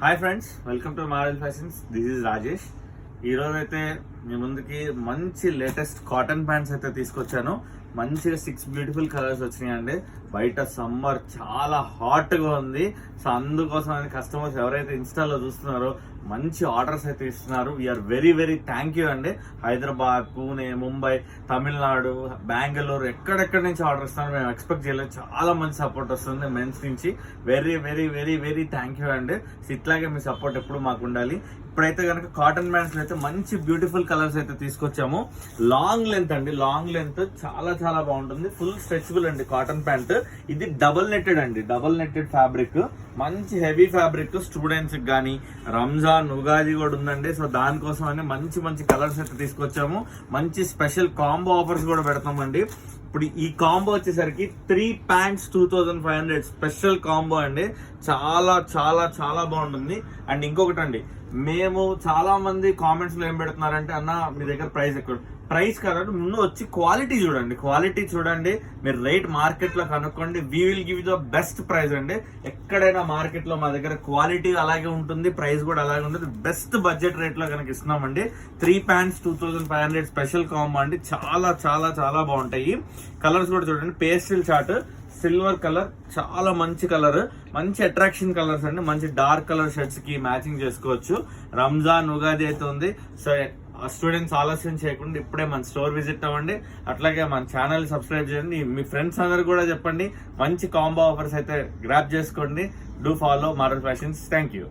Hi friends, welcome to moral fashions. This is Rajesh. ఈరోజు అయితే మీ ముందుకి మంచి లేటెస్ట్ కాటన్ ప్యాంట్స్ అయితే తీసుకొచ్చాను. మంచిగా 6 బ్యూటిఫుల్ కలర్స్ వచ్చినాయండి. బయట సమ్మర్ చాలా హాట్గా ఉంది. సో అందుకోసం అని కస్టమర్స్ ఎవరైతే ఇన్స్టాలో చూస్తున్నారో మంచి ఆర్డర్స్ అయితే ఇస్తున్నారు. We are very very thank you అండి. హైదరాబాద్, పూణే, ముంబై, తమిళనాడు, బెంగళూరు ఎక్కడెక్కడి నుంచి ఆర్డర్ ఇస్తున్నారు. మేము ఎక్స్పెక్ట్ చేయలేదు. చాలా మంచి సపోర్ట్ వస్తుంది మెన్స్ నుంచి. Very very very very thank you అండి. ఇట్లాగే మీ సపోర్ట్ ఎప్పుడు మాకు ఉండాలి. ఇప్పుడైతే కనుక కాటన్ ప్యాంట్స్ అయితే మంచి బ్యూటిఫుల్ కలర్స్ అయితే తీసుకొచ్చాము. లాంగ్ లెంత్ అండి, లాంగ్ లెంత్ చాలా చాలా బాగుంటుంది. ఫుల్ స్ట్రెచబుల్ అండి కాటన్ ప్యాంట్. ఇది డబుల్ నెట్టెడ్ అండి, డబుల్ నెట్టెడ్ ఫ్యాబ్రిక్. మంచి హెవీ ఫ్యాబ్రిక్. స్టూడెంట్స్ కానీ రంజాన్, ఉగాది కూడా ఉందండి. సో దానికోసం అని మంచి మంచి కలర్స్ అయితే తీసుకొచ్చాము. మంచి స్పెషల్ కాంబో ఆఫర్స్ కూడా పెడతామండి. ఇప్పుడు ఈ కాంబో వచ్చేసరికి 3 ప్యాంట్స్ 2500 స్పెషల్ కాంబో అండి. చాలా చాలా చాలా బాగుంటుంది. అండ్ ఇంకొకటి అండి, మేము చాలా మంది కామెంట్స్ లో ఏం పెడుతున్నారంటే, అన్న మీ దగ్గర ప్రైస్ ఎక్కువ. ప్రైస్ కాదండి, ముందు వచ్చి క్వాలిటీ చూడండి. క్వాలిటీ చూడండి, మీరు రేట్ మార్కెట్ లో కనుక్కోండి. We will give the best price అండి. ఎక్కడైనా మార్కెట్ లో మా దగ్గర క్వాలిటీ అలాగే ఉంటుంది, ప్రైస్ కూడా అలాగే ఉంటుంది. బెస్ట్ బడ్జెట్ రేట్ లో కనుక ఇస్తున్నామండి. 3 ప్యాంట్స్ 2500 స్పెషల్ కాంబో అండి. చాలా చాలా చాలా బాగుంటాయి. కలర్స్ కూడా చూడండి. పేస్టల్ చార్ట్, సిల్వర్ కలర్, చాలా మంచి కలర్, మంచి అట్రాక్షన్ కలర్స్ అండి. మంచి డార్క్ కలర్ షర్ట్స్ కి మ్యాచింగ్ చేసుకోవచ్చు. రంజాన్, ఉగాది అయితే ఉంది. సో స్టూడెంట్స్ ఆలస్యం చేయకుండా ఇప్పుడే మన స్టోర్ విజిట్ అవ్వండి. అట్లాగే మన ఛానల్ సబ్స్క్రైబ్ చేయండి. మీ ఫ్రెండ్స్ అందరు కూడా చెప్పండి. మంచి కాంబో ఆఫర్స్ అయితే గ్రాప్ చేసుకోండి. Do follow moral fashions. Thank you.